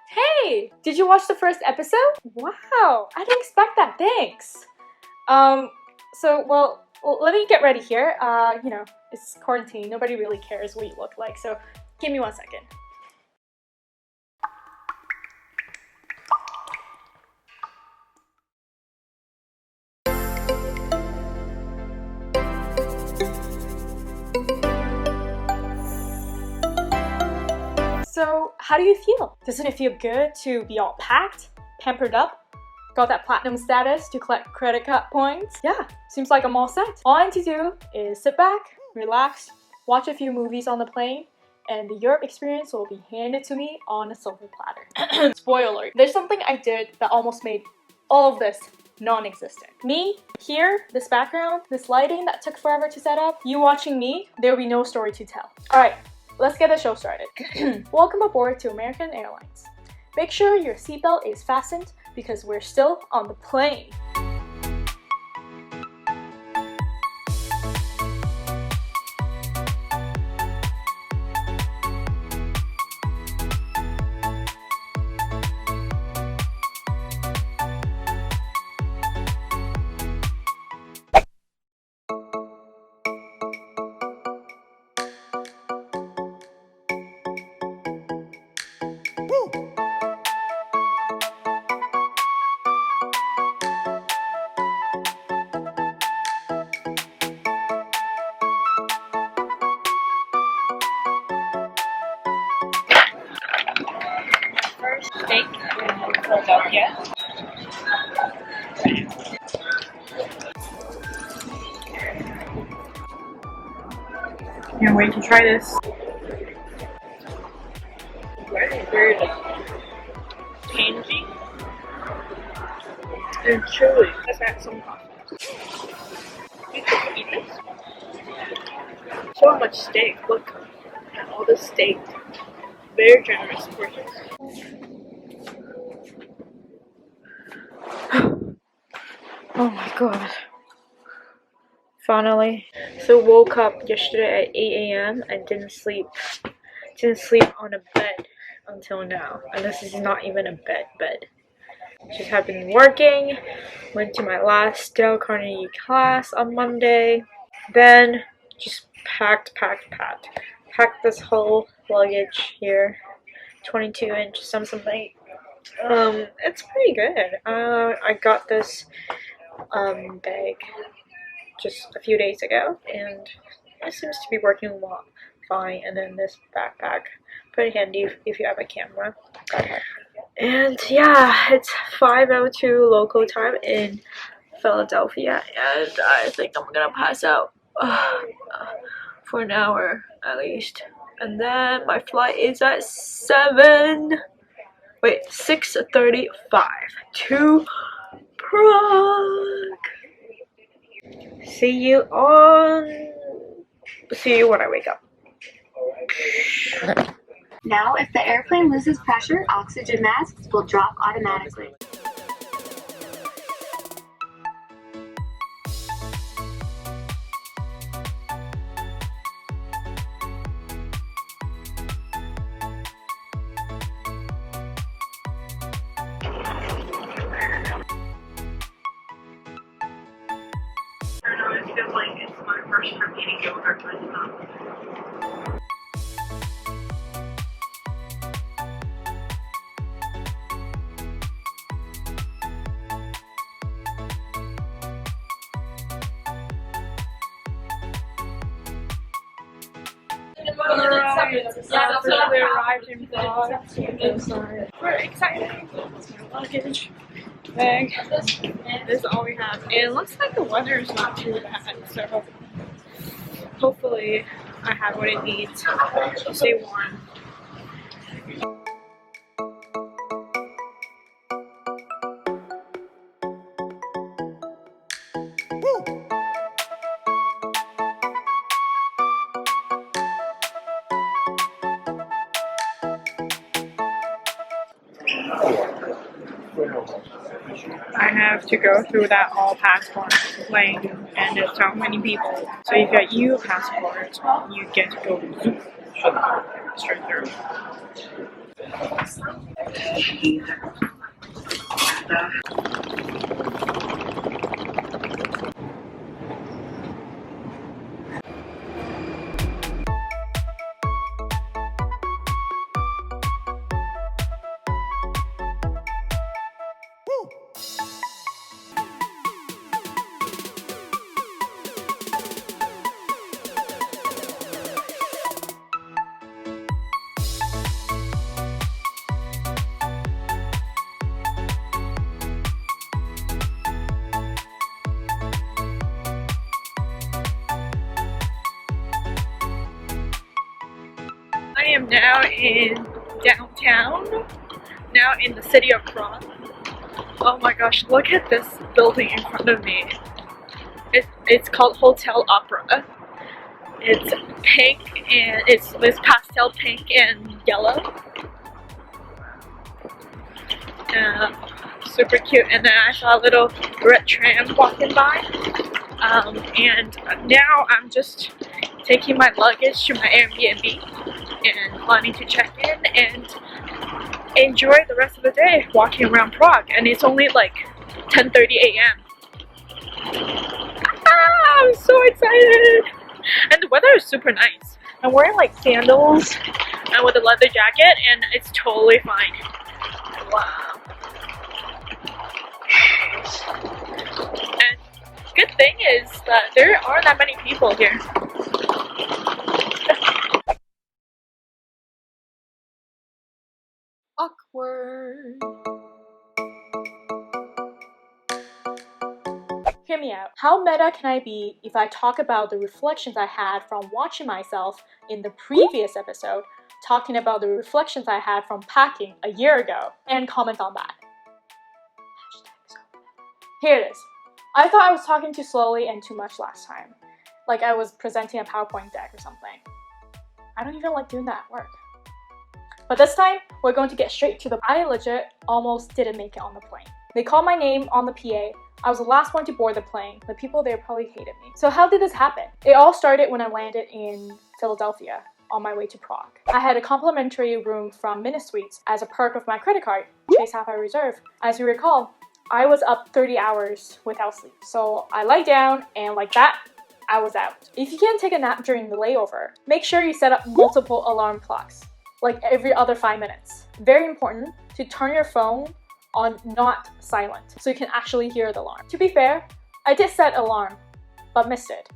Hey! Did you watch the first episode? Wow, I didn't expect that, thanks! Well, let me get ready here. You know, it's quarantine, nobody really cares what you look like, so give me 1 second. So, how do you feel? Doesn't it feel good to be all packed, pampered up? Got that platinum status to collect credit card points? Yeah, seems like I'm all set. All I need to do is sit back, relax, watch a few movies on the plane, and the Europe experience will be handed to me on a silver platter. Spoiler alert, there's something I did that almost made all of this non-existent. Me, here, this background, this lighting that took forever to set up, you watching me, there will be no story to tell. Alright, let's get the show started. Welcome aboard to American Airlines. Make sure your seatbelt is fastened because we're still on the plane. Steak in Philadelphia. Can't wait to try this. Very tangy and chewy. Let's add some coffee. You can eat this. So much steak. Look at all the steak. Very generous portions. Oh my god. Finally. So woke up yesterday at 8 a.m. and didn't sleep on a bed until now. And this is not even a bed. Just have been working. Went to my last Dale Carnegie class on Monday. Then just packed this whole luggage here. 22-inch Samsonite. It's pretty good. I got this bag just a few days ago, and it seems to be working fine. And then this backpack, pretty handy if you have a camera. And yeah, it's 5:02 local time in Philadelphia, and I think I'm gonna pass out for an hour at least. And then my flight is at 6:35 to Prague. See you when I wake up. Now, if the airplane loses pressure, oxygen masks will drop automatically. I feel like it's my first time eating yogurt with them. We arrived in Prague. We're excited. My luggage, bag. This is all we have. And it looks like the weather is not too bad, so hopefully I have what it needs to stay warm. I have to go through that all passport lane, and there's so many people. So if you got EU passport, you get to go straight through. cheese stuff. I am now in downtown, now in the city of Prague. Oh my gosh, look at this building in front of me. It's called Hotel Opera. It's pink and it's this pastel pink and yellow. Super cute. And then I saw a little red tram walking by. And now I'm just taking my luggage to my Airbnb and planning to check in and enjoy the rest of the day walking around Prague. And it's only like 10:30 a.m. I'm so excited! And the weather is super nice. I'm wearing like sandals and with a leather jacket and it's totally fine. Wow. And good thing is that there aren't that many people here. Awkward. Hear me out. How meta can I be if I talk about the reflections I had from watching myself in the previous episode, talking about the reflections I had from packing a year ago, and comment on that? Here it is. I thought I was talking too slowly and too much last time, like I was presenting a PowerPoint deck or something. I don't even like doing that at work. But this time, we're going to get straight to the I legit almost didn't make it on the plane. They called my name on the PA. I was the last one to board the plane. The people there probably hated me. So how did this happen? It all started when I landed in Philadelphia on my way to Prague. I had a complimentary room from Minute Suites as a perk of my credit card, Chase Sapphire Reserve. As you recall, I was up 30 hours without sleep. So I lied down and like that, I was out. If you can't take a nap during the layover, make sure you set up multiple alarm clocks, like every other 5 minutes. Very important to turn your phone on not silent so you can actually hear the alarm. To be fair, I did set alarm, but missed it.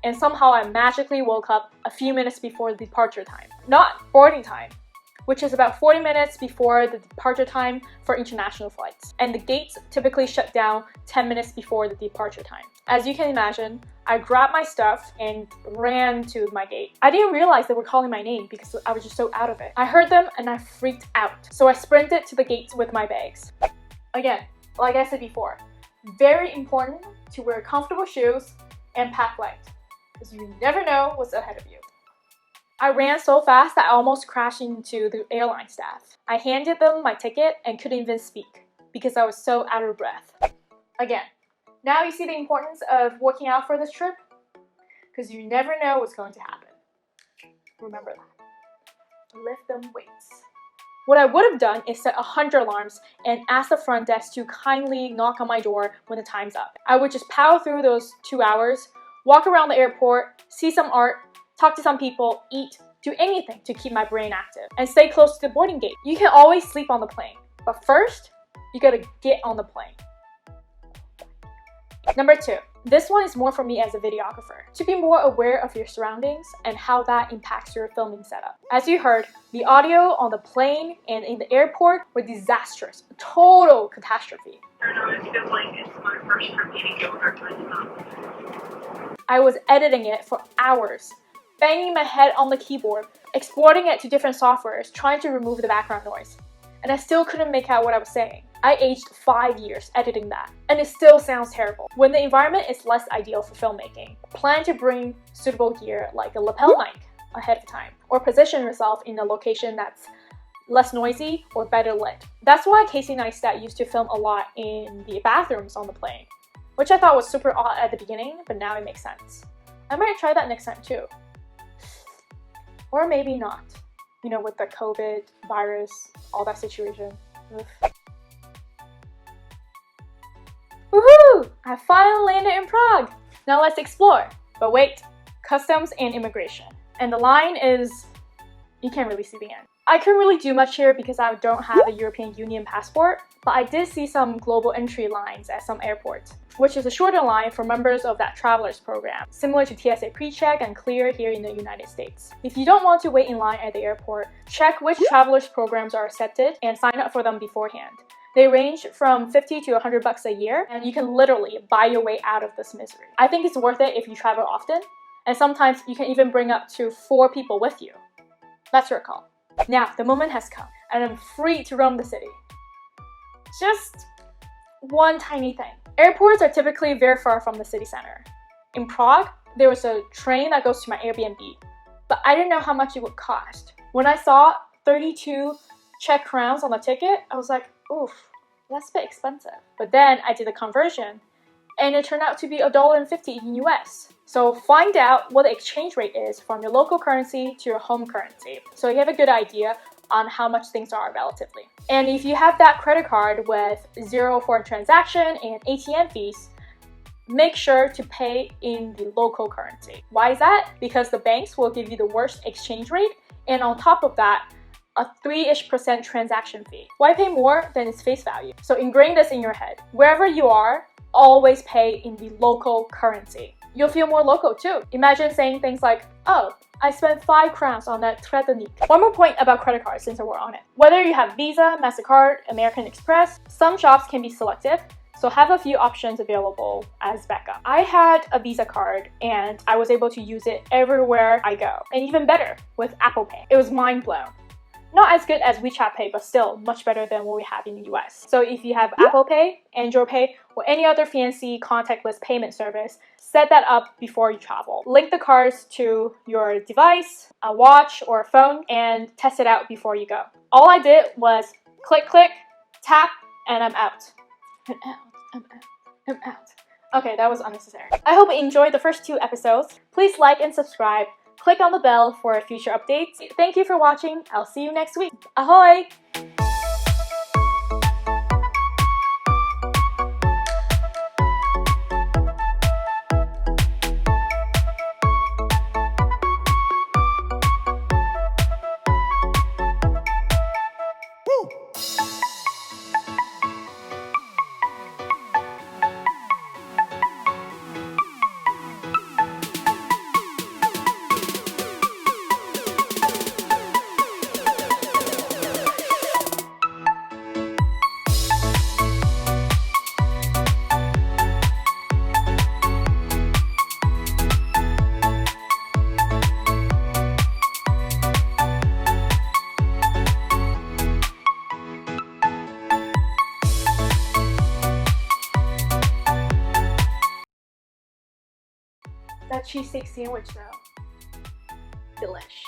And somehow I magically woke up a few minutes before the departure time. Not boarding time, which is about 40 minutes before the departure time for international flights. And the gates typically shut down 10 minutes before the departure time. As you can imagine, I grabbed my stuff and ran to my gate. I didn't realize they were calling my name because I was just so out of it. I heard them and I freaked out. So I sprinted to the gates with my bags. Again, like I said before, very important to wear comfortable shoes and pack light, because you never know what's ahead of you. I ran so fast that I almost crashed into the airline staff. I handed them my ticket and couldn't even speak because I was so out of breath. Again, now you see the importance of working out for this trip, because you never know what's going to happen. Remember that. Lift them weights. What I would have done is set 100 alarms and ask the front desk to kindly knock on my door when the time's up. I would just power through those 2 hours, walk around the airport, see some art, talk to some people, eat, do anything to keep my brain active, and stay close to the boarding gate. You can always sleep on the plane, but first, you gotta get on the plane. Number 2. This one is more for me as a videographer, to be more aware of your surroundings and how that impacts your filming setup. As you heard, the audio on the plane and in the airport were disastrous, total catastrophe. I don't know, it feels like it's my first trip meeting you with our twin mom. I was editing it for hours, banging my head on the keyboard, exporting it to different softwares, trying to remove the background noise. And I still couldn't make out what I was saying. I aged 5 years editing that, and it still sounds terrible. When the environment is less ideal for filmmaking, plan to bring suitable gear like a lapel mic ahead of time, or position yourself in a location that's less noisy or better lit. That's why Casey Neistat used to film a lot in the bathrooms on the plane, which I thought was super odd at the beginning, but now it makes sense. I might try that next time too. Or maybe not. you know, with the COVID virus, all that situation. Oof. Woohoo! I finally landed in Prague! Now let's explore. But wait, customs and immigration. And the line is, you can't really see the end. I couldn't really do much here because I don't have a European Union passport, but I did see some global entry lines at some airports, which is a shorter line for members of that travelers program, similar to TSA PreCheck and Clear here in the United States. If you don't want to wait in line at the airport, check which travelers programs are accepted and sign up for them beforehand. They range from 50 to 100 bucks a year, and you can literally buy your way out of this misery. I think it's worth it if you travel often, and sometimes you can even bring up to 4 people with you. That's your call. Now, the moment has come, and I'm free to roam the city. Just one tiny thing. Airports are typically very far from the city center. In Prague, there was a train that goes to my Airbnb, but I didn't know how much it would cost. When I saw 32 Czech crowns on the ticket, I was like, oof, that's a bit expensive. But then I did the conversion, and it turned out to be $1.50 in US. So find out what the exchange rate is from your local currency to your home currency, so you have a good idea on how much things are relatively. And if you have that credit card with 0 foreign transaction and ATM fees, make sure to pay in the local currency. Why is that? Because the banks will give you the worst exchange rate, and on top of that, a 3-ish% transaction fee. Why pay more than its face value? So ingrain this in your head. Wherever you are, always pay in the local currency. You'll feel more local too. Imagine saying things like, oh, I spent 5 crowns on that Trdelniks. One more point about credit cards since we're on it. Whether you have Visa, MasterCard, American Express, some shops can be selective, so have a few options available as backup. I had a Visa card and I was able to use it everywhere I go. And even better, with Apple Pay. It was mind blown. Not as good as WeChat Pay, but still much better than what we have in the US. So if you have Apple Pay, Android Pay, or any other fancy contactless payment service, set that up before you travel. Link the cards to your device, a watch, or a phone, and test it out before you go. All I did was click, click, tap, and I'm out. I'm out. Okay, that was unnecessary. I hope you enjoyed the first 2 episodes. Please like and subscribe. Click on the bell for future updates. Thank you for watching. I'll see you next week. Ahoy! That cheesesteak sandwich though. Delish.